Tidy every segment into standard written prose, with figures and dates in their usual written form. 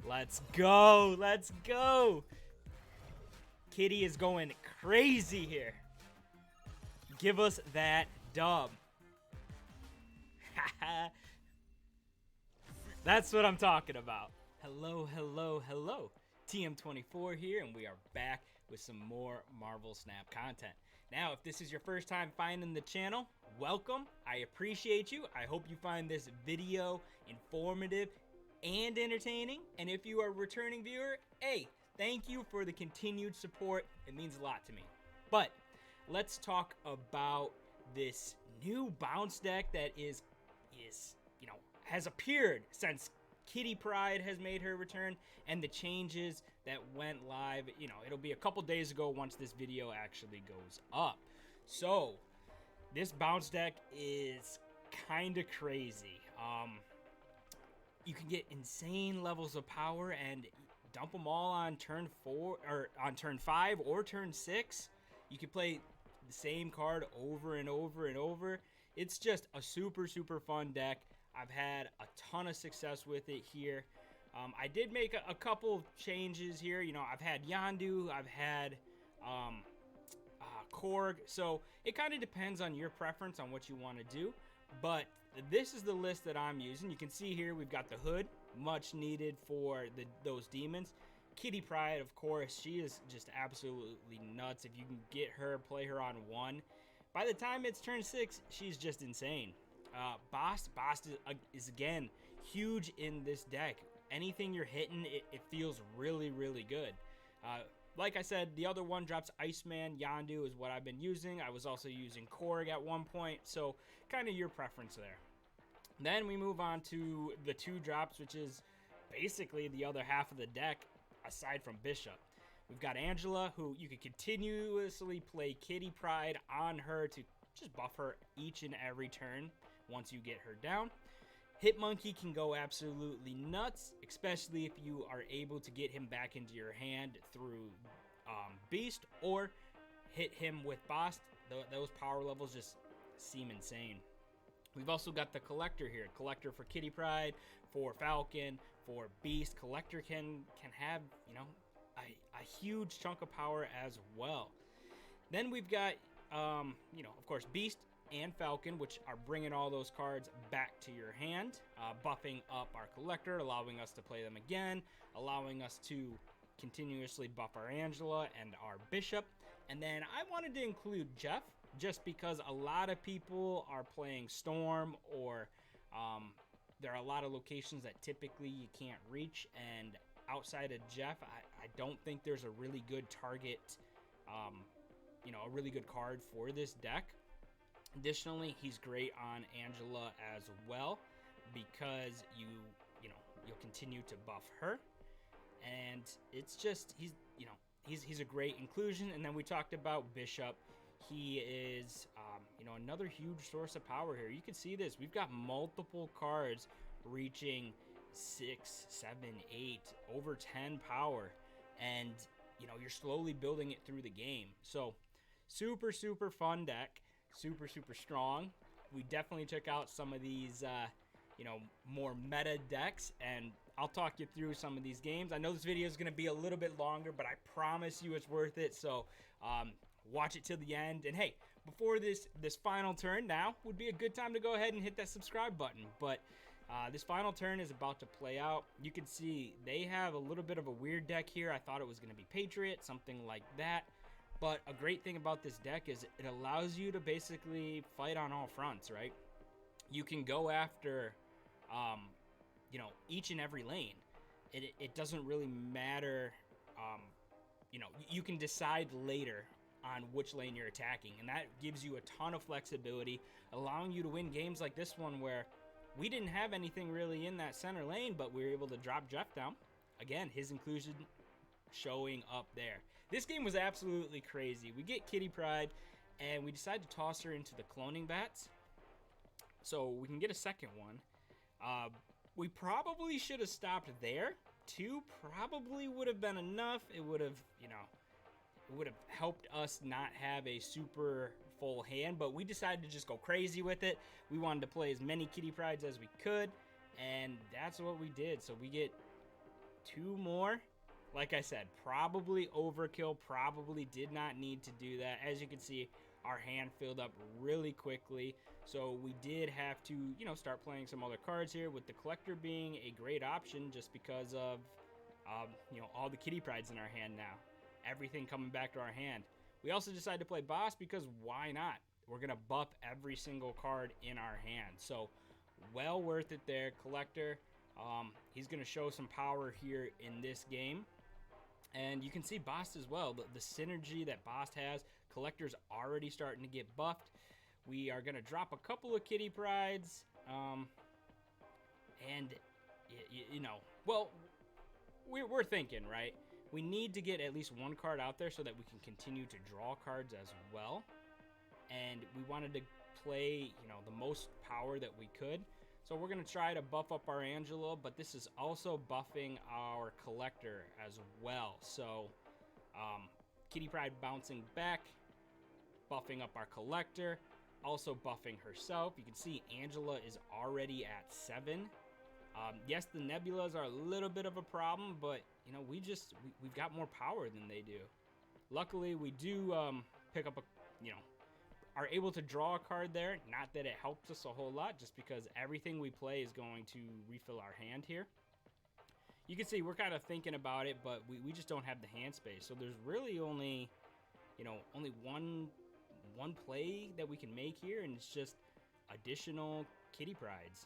Let's go. Let's go. Kitty is going crazy here. Give us that dub. That's what I'm talking about. Hello, hello, hello. TM24 here, and we are back with some more Marvel Snap content. Now, if this is your first time finding the channel, welcome. I appreciate you. I hope you find this video informative and entertaining. And if you are a returning viewer, hey, thank you for the continued support. It means a lot to me. But let's talk about this new bounce deck that has appeared since Kitty Pryde has made her return, and the changes that went live. It'll be a couple days ago once this video actually goes up. So this bounce deck is kind of crazy. You can get insane levels of power and dump them all on turn 4 or on turn 5 or turn 6. You can play the same card over and over and over. It's just a super fun deck. I've had a ton of success with it here. I did make a couple of changes here. I've had Yondu, I've had Korg, so it kind of depends on your preference on what you want to do. But this is the list that I'm using. You can see here we've got the Hood, much needed for those demons. Kitty Pryde, of course, she is just absolutely nuts. If you can get her, play her on 1. By the time it's turn 6, she's just insane. Bast is again huge in this deck. Anything you're hitting, it feels really good. Like I said, the other one drops Iceman. Yondu is what I've been using. I was also using Korg at one point, so kind of your preference there. Then we move on to the 2 drops, which is basically the other half of the deck aside from Bishop. We've got Angela, who you can continuously play Kitty Pryde on her to just buff her each and every turn once you get her down. Hitmonkey can go absolutely nuts, especially if you are able to get him back into your hand through Beast or hit him with Bast. Those power levels just seem insane. We've also got the Collector here. Collector for Kitty Pryde, for Falcon, for Beast. Collector can have, a huge chunk of power as well. Then we've got, of course, Beast and Falcon, which are bringing all those cards back to your hand, buffing up our Collector, allowing us to play them again, allowing us to continuously buff our Angela and our Bishop. And then I wanted to include Jeff, just because a lot of people are playing Storm, or there are a lot of locations that typically you can't reach, and outside of Jeff, I don't think there's a really good target, a really good card for this deck. Additionally, he's great on Angela as well, because you'll continue to buff her, and it's just he's a great inclusion. And then we talked about Bishop. He is another huge source of power here. You can see this. We've got multiple cards reaching 6, 7, 8, over 10 power, and you're slowly building it through the game. So super fun deck. Super strong. We definitely took out some of these more meta decks, and I'll talk you through some of these games. I know this video is going to be a little bit longer, but I promise you it's worth it. So watch it till the end. And hey, before this final turn, now would be a good time to go ahead and hit that subscribe button. But this final turn is about to play out. You can see they have a little bit of a weird deck here. I thought it was going to be Patriot, something like that. But a great thing about this deck is it allows you to basically fight on all fronts, right? You can go after, each and every lane. It doesn't really matter. You can decide later on which lane you're attacking, and that gives you a ton of flexibility, allowing you to win games like this one where we didn't have anything really in that center lane, but we were able to drop Jeff down. Again, his inclusion showing up there. This game was absolutely crazy. We get Kitty Pryde, and we decide to toss her into the cloning bats so we can get a second one. We probably should have stopped there. 2 probably would have been enough. It would have, helped us not have a super full hand, but we decided to just go crazy with it. We wanted to play as many Kitty Prydes as we could, and that's what we did. So we get 2 more. Like I said, probably overkill, probably did not need to do that. As you can see, our hand filled up really quickly, so we did have to, start playing some other cards here, with the collector being a great option just because of, all the Kitty Prydes in our hand now. Everything coming back to our hand. We also decided to play boss because why not? We're going to buff every single card in our hand, so well worth it there. Collector, he's going to show some power here in this game. And you can see Bost as well, the synergy that Bost has. Collector's already starting to get buffed. We are going to drop a couple of Kitty Prydes. And, well, we're thinking, right? We need to get at least one card out there so that we can continue to draw cards as well. And we wanted to play, the most power that we could. So we're going to try to buff up our Angela, but this is also buffing our Collector as well. So Kitty Pryde bouncing back, buffing up our Collector, also buffing herself. You can see Angela is already at 7. Yes, the Nebulas are a little bit of a problem, but we've got more power than they do. Luckily, we do pick up are able to draw a card there. Not that it helps us a whole lot, just because everything we play is going to refill our hand here. You can see we're kind of thinking about it, but we just don't have the hand space. So there's really only one play that we can make here, and it's just additional Kitty Prydes.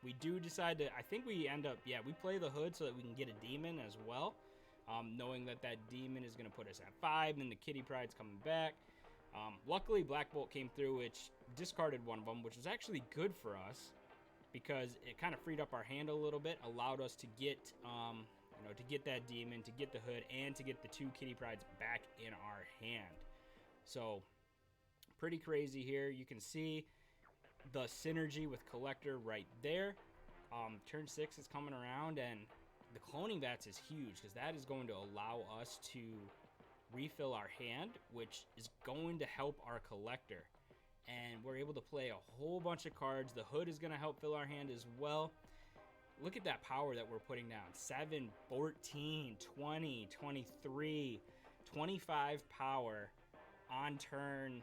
We do decide to, I think we end up, we play the Hood so that we can get a Demon as well, knowing that Demon is going to put us at 5, and the Kitty Pryde's coming back. Luckily, Black Bolt came through, which discarded one of them, which was actually good for us because it kind of freed up our hand a little bit, allowed us to get, to get that Demon, to get the Hood, and to get the 2 Kitty Prydes back in our hand. So, pretty crazy here. You can see the synergy with Collector right there. Turn 6 is coming around, and the Cloning Vats is huge because that is going to allow us to refill our hand, which is going to help our Collector, and we're able to play a whole bunch of cards. The Hood is going to help fill our hand as well. Look at that power that we're putting down. 7, 14, 20, 23, 25 power on turn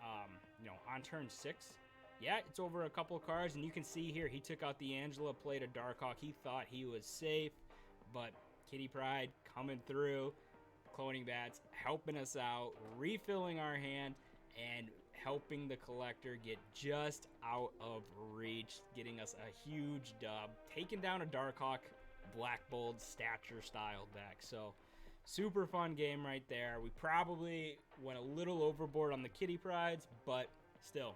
on turn 6. Yeah, it's over a couple of cards, and you can see here he took out the Angela, played a Darkhawk. He thought he was safe, but Kitty Pryde coming through. Cloning Vats helping us out, refilling our hand, and helping the Collector get just out of reach, getting us a huge dub, taking down a Darkhawk Black Bolt stature style deck. So super fun game right there. We probably went a little overboard on the Kitty Prydes, but still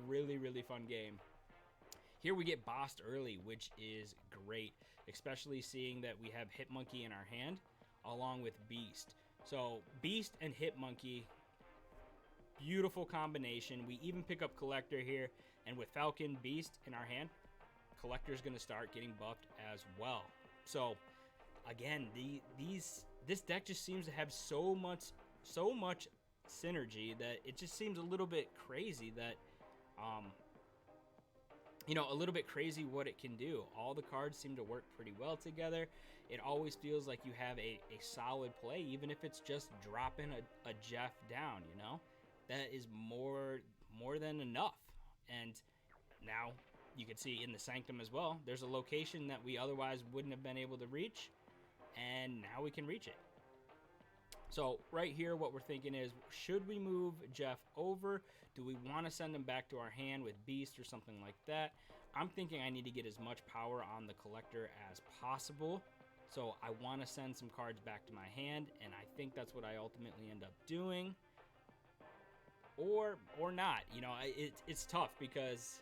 really fun game. Here we get bossed early, which is great, especially seeing that we have Hitmonkey in our hand along with Beast. So Beast and Hitmonkey, beautiful combination. We even pick up Collector here, and with Falcon, Beast in our hand, Collector's going to start getting buffed as well. So again, this deck just seems to have so much synergy that it just seems a little bit crazy that a little bit crazy what it can do. All the cards seem to work pretty well together. It always feels like you have a solid play, even if it's just dropping a Jeff down, That is more than enough. And now you can see in the Sanctum as well, there's a location that we otherwise wouldn't have been able to reach, and now we can reach it. So right here, what we're thinking is, should we move Jeff over? Do we want to send him back to our hand with Beast or something like that? I'm thinking I need to get as much power on the Collector as possible. So I want to send some cards back to my hand, and I think that's what I ultimately end up doing. Or not. It's tough because,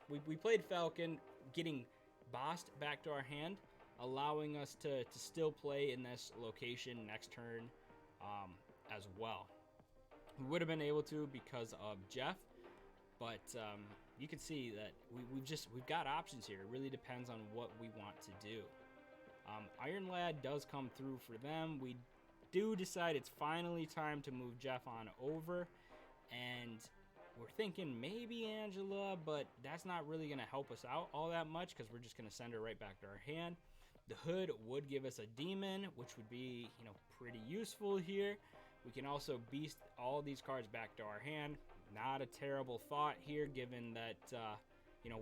we played Falcon, getting bossed back to our hand, allowing us to still play in this location next turn as well. We would have been able to because of Jeff, but you can see that we've got options here. It really depends on what we want to do. Iron Lad does come through for them. We do decide it's finally time to move Jeff on over, and we're thinking maybe Angela, but that's not really going to help us out all that much because we're just going to send her right back to our hand. The Hood would give us a Demon, which would be, pretty useful here. We can also beast all these cards back to our hand. Not a terrible thought here, given that,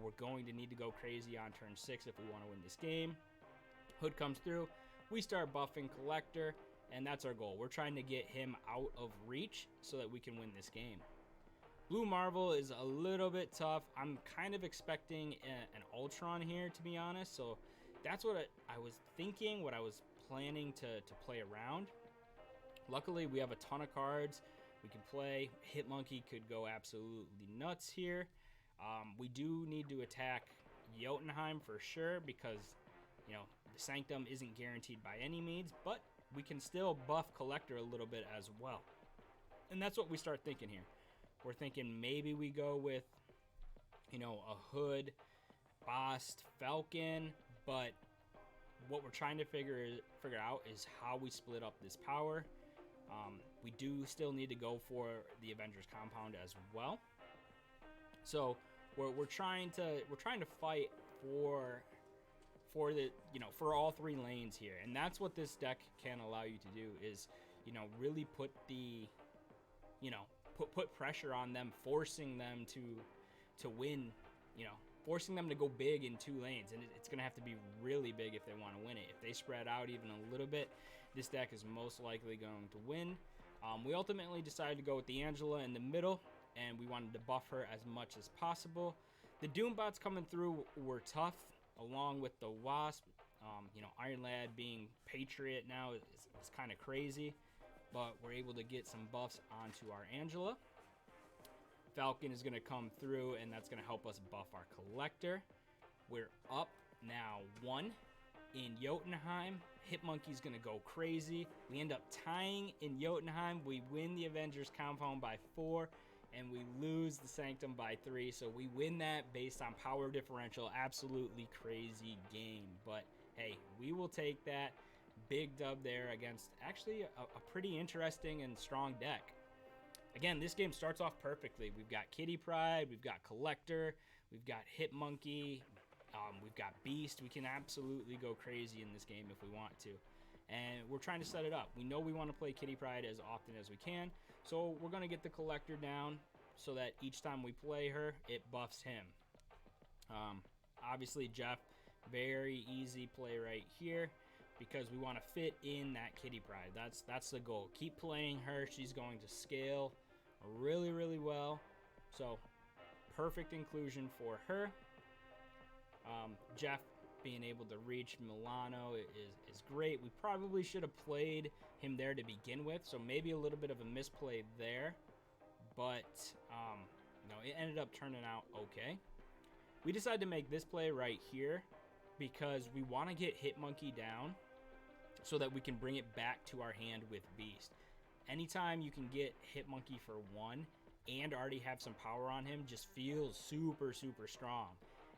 we're going to need to go crazy on turn 6 if we want to win this game. Hood comes through. We start buffing Collector, and that's our goal. We're trying to get him out of reach so that we can win this game. Blue Marvel is a little bit tough. I'm kind of expecting an Ultron here, to be honest. So that's what I was thinking, what I was planning to play around. Luckily, we have a ton of cards we can play. Hitmonkey could go absolutely nuts here. We do need to attack Jotunheim for sure because, the Sanctum isn't guaranteed by any means, but we can still buff Collector a little bit as well. And that's what we start thinking here. We're thinking maybe we go with, a Hood, Bast, Falcon, but what we're trying to figure out is how we split up this power. We do still need to go for the Avengers compound as well. So we're trying to fight for the for all 3 lanes here, and that's what this deck can allow you to do is really put the put pressure on them, forcing them to win, forcing them to go big in 2 lanes, and it's gonna have to be really big if they want to win it. If they spread out even a little bit, this deck is most likely going to win. We ultimately decided to go with the Angela in the middle, and we wanted to buff her as much as possible. The Doombots coming through were tough, along with the Wasp. Iron Lad being Patriot now is kind of crazy, but we're able to get some buffs onto our Angela. Falcon is going to come through, and that's going to help us buff our Collector. We're up now 1 in Jotunheim. Hitmonkey's going to go crazy. We end up tying in Jotunheim. We win the Avengers compound by 4, and we lose the Sanctum by 3. So we win that based on power differential. Absolutely crazy game. But hey, we will take that. Big dub there against actually a pretty interesting and strong deck. Again, this game starts off perfectly. We've got Kitty Pryde, we've got Collector, we've got Hitmonkey, we've got Beast. We can absolutely go crazy in this game if we want to. And we're trying to set it up. We know we want to play Kitty Pryde as often as we can, so we're going to get the Collector down so that each time we play her, it buffs him. Obviously, Jeff, very easy play right here, because we want to fit in that Kitty Pryde. That's the goal. Keep playing her. She's going to scale really, really well. So, perfect inclusion for her. Jeff being able to reach Milano is great. We probably should have played him there to begin with, so maybe a little bit of a misplay there. But, it ended up turning out okay. We decided to make this play right here because we want to get Hitmonkey down so that we can bring it back to our hand with Beast. Anytime you can get Hitmonkey for 1 and already have some power on him just feels super, super strong.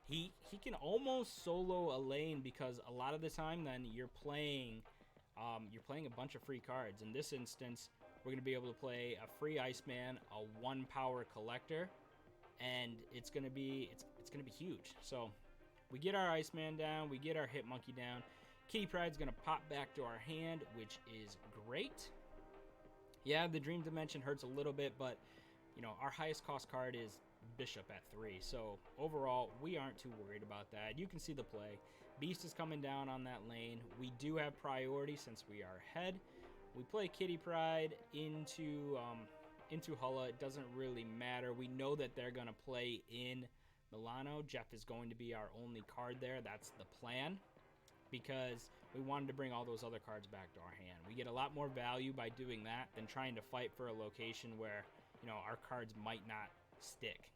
He can almost solo a lane because a lot of the time then you're playing a bunch of free cards. In this instance, we're going to be able to play a free Iceman, a 1 power Collector, and it's going to be huge. So we get our Iceman down, we get our Hitmonkey down. Kitty Pryde's going to pop back to our hand, which is great. Yeah, the Dream Dimension hurts a little bit, but our highest cost card is Bishop at 3. So overall, we aren't too worried about that. You can see the play. Beast is coming down on that lane. We do have priority since we are ahead. We play Kitty Pryde into Hulla. It doesn't really matter. We know that they're going to play in Milano. Jeff is going to be our only card there. That's the plan, because we wanted to bring all those other cards back to our hand. We get a lot more value by doing that than trying to fight for a location where, our cards might not stick.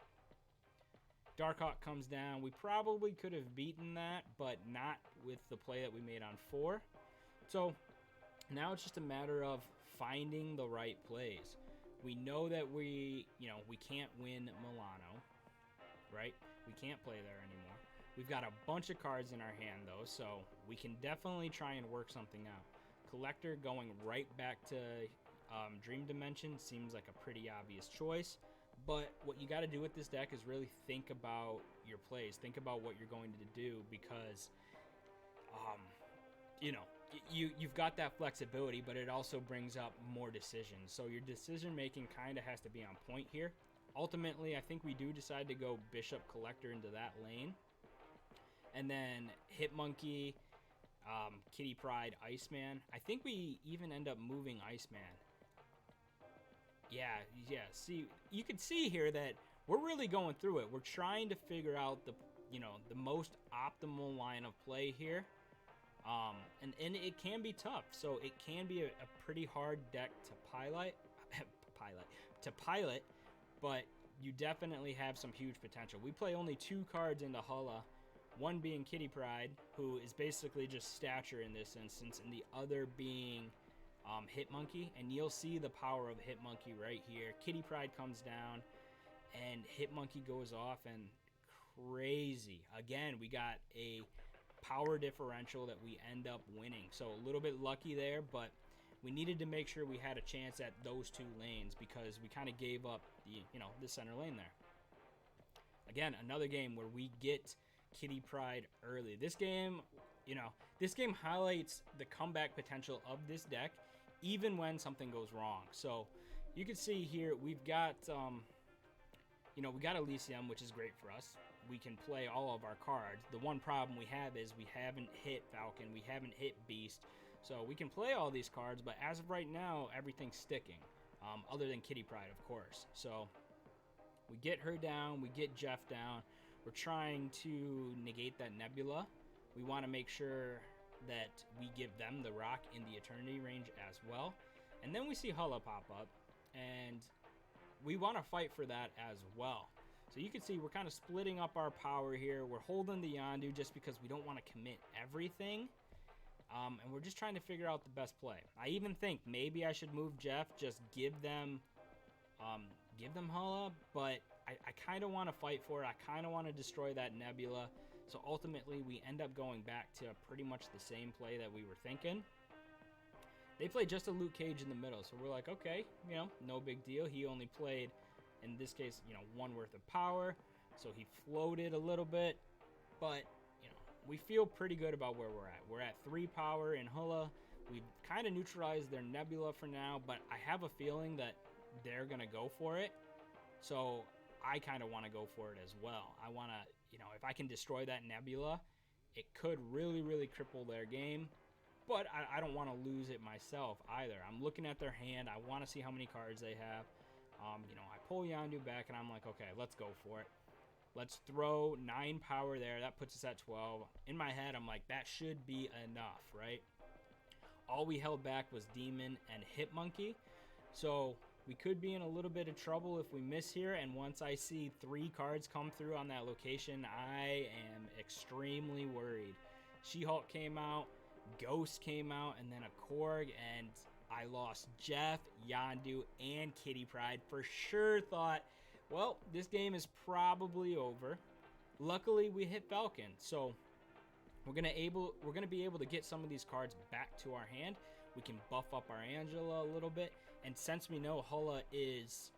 Darkhawk comes down. We probably could have beaten that, but not with the play that we made on 4. So now it's just a matter of finding the right plays. We know that we can't win Milano, right? We can't play there anymore. We've got a bunch of cards in our hand, though, so we can definitely try and work something out. Collector going right back to Dream Dimension seems like a pretty obvious choice, but what you got to do with this deck is really think about your plays. Think about what you're going to do, because you know, you've got that flexibility, but it also brings up more decisions. So your decision making kind of has to be on point here. Ultimately, I think we do decide to go Bishop Collector into that lane. And then Hitmonkey, Kitty Pryde, Iceman. I think we even end up moving Iceman. Yeah. See, you can see here that we're really going through it. We're trying to figure out the most optimal line of play here. And it can be tough. So it can be a pretty hard deck to pilot, but you definitely have some huge potential. We play only 2 cards into Hulla, one being Kitty Pryde, who is basically just stature in this instance, and the other being Hitmonkey. And you'll see the power of Hitmonkey right here. Kitty Pryde comes down, and Hitmonkey goes off, and crazy. Again, we got a power differential that we end up winning. So a little bit lucky there, but we needed to make sure we had a chance at those 2 lanes because we kind of gave up the center lane there. Again, another game where we get Kitty Pryde early. This game highlights the comeback potential of this deck even when something goes wrong. So you can see here we've got we got Elysium, which is great for us. We can play all of our cards. The one problem we have is we haven't hit Falcon, we haven't hit Beast, so we can play all these cards, but as of right now, everything's sticking, other than Kitty Pryde, of course. So we get her down, we get Jeff down. We're trying to negate that Nebula. We want to make sure that we give them the rock in the Eternity range as well. And then we see Hulla pop up, and we want to fight for that as well. So you can see we're kind of splitting up our power here. We're holding the Yondu just because we don't want to commit everything. And we're just trying to figure out the best play. I even think maybe I should move Jeff, just give them Hulla, but I kind of want to fight for it. I kind of want to destroy that Nebula. So ultimately, we end up going back to pretty much the same play that we were thinking. They played just a Luke Cage in the middle, so we're like, okay, no big deal. He only played, in this case, 1 worth of power, so he floated a little bit, but we feel pretty good about where we're at. We're at 3 power in Hulla. We've kind of neutralized their Nebula for now, but I have a feeling that they're gonna go for it, so I kind of want to go for it as well. I want to, if I can destroy that Nebula, it could really, really cripple their game. But I don't want to lose it myself either. I'm looking at their hand. I want to see how many cards they have. I pull Yondu back, and I'm like, okay, let's go for it. Let's throw 9 power there. That puts us at 12. In my head, I'm like, that should be enough, right? All we held back was Demon and Hitmonkey. So we could be in a little bit of trouble if we miss here. And once I see 3 cards come through on that location, I am extremely worried. She-Hulk came out. Ghost came out, and then a Korg, and I lost Jeff, Yondu, and Kitty Pryde. For sure thought, well, this game is probably over. Luckily, we hit Falcon, so we're gonna be able to get some of these cards back to our hand. We can buff up our Angela a little bit, and since we know Hulla is,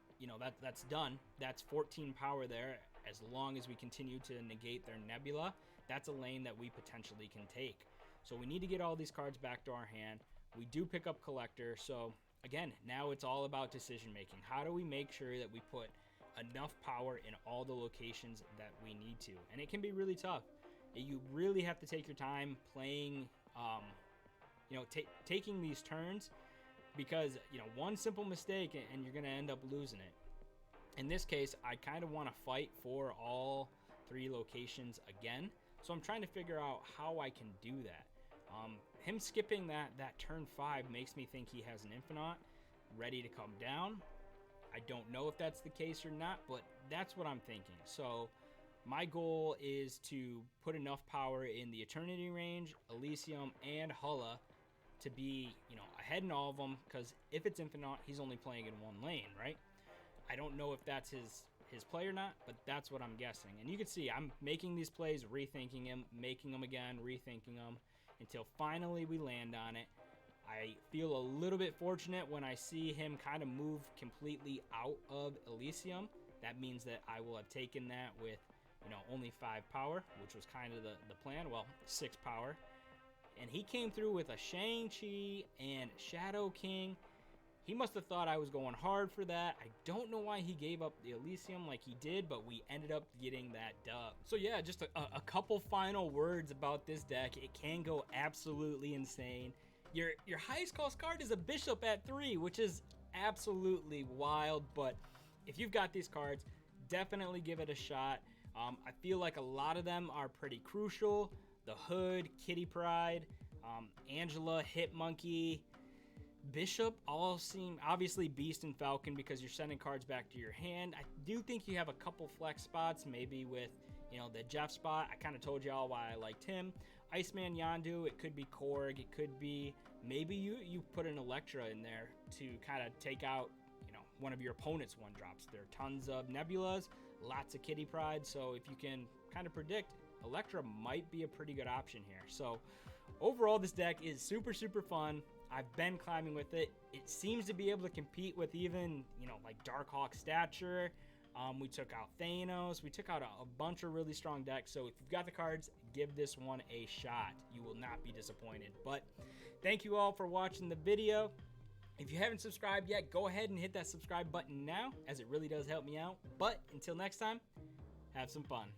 that's done. That's 14 power there. As long as we continue to negate their Nebula, that's a lane that we potentially can take. So we need to get all these cards back to our hand. We do pick up Collector. So again, now it's all about decision making. How do we make sure that we put enough power in all the locations that we need to? And it can be really tough. You really have to take your time playing, taking these turns, because one simple mistake and you're going to end up losing it. In this case, I kind of want to fight for all 3 locations again. So I'm trying to figure out how I can do that. Him skipping that turn 5 makes me think he has an Infinite ready to come down. I don't know if that's the case or not, but that's what I'm thinking. So my goal is to put enough power in the Eternity range, Elysium, and Hulla to be, ahead in all of them, because if it's Infinite, he's only playing in 1 lane, right? I don't know if that's his play or not, but that's what I'm guessing. And you can see I'm making these plays, rethinking them, making them again, rethinking them, until finally we land on it. I feel a little bit fortunate when I see him kind of move completely out of Elysium. That means that I will have taken that with, only 5 power, which was kind of the plan. Well, 6 power. and he came through with a Shang-Chi and Shadow King. He must have thought I was going hard for that. I don't know why he gave up the Elysium like he did, but we ended up getting that dub. So yeah, just a couple final words about this deck. It can go absolutely insane. Your highest cost card is a Bishop at 3, which is absolutely wild, but if you've got these cards, definitely give it a shot. I feel like a lot of them are pretty crucial. The Hood, Kitty Pryde, Angela, Hit Monkey, Bishop all seem, obviously Beast and Falcon because you're sending cards back to your hand. I do think you have a couple flex spots, maybe with, you know, the Jeff spot. I kind of told y'all why I liked him. Iceman Yondu, it could be Korg, it could be, maybe you put an Electra in there to kind of take out, you know, one of your opponent's one drops. There are tons of Nebulas, lots of Kitty Pryde, so if you can kind of predict, Electra might be a pretty good option here. So overall, this deck is super, super fun. I've been climbing with it. It seems to be able to compete with even, you know, like Darkhawk Stature. We took out Thanos. We took out a bunch of really strong decks. So if you've got the cards, give this one a shot. You will not be disappointed. But thank you all for watching the video. If you haven't subscribed yet, go ahead and hit that subscribe button now, as it really does help me out. But until next time, have some fun.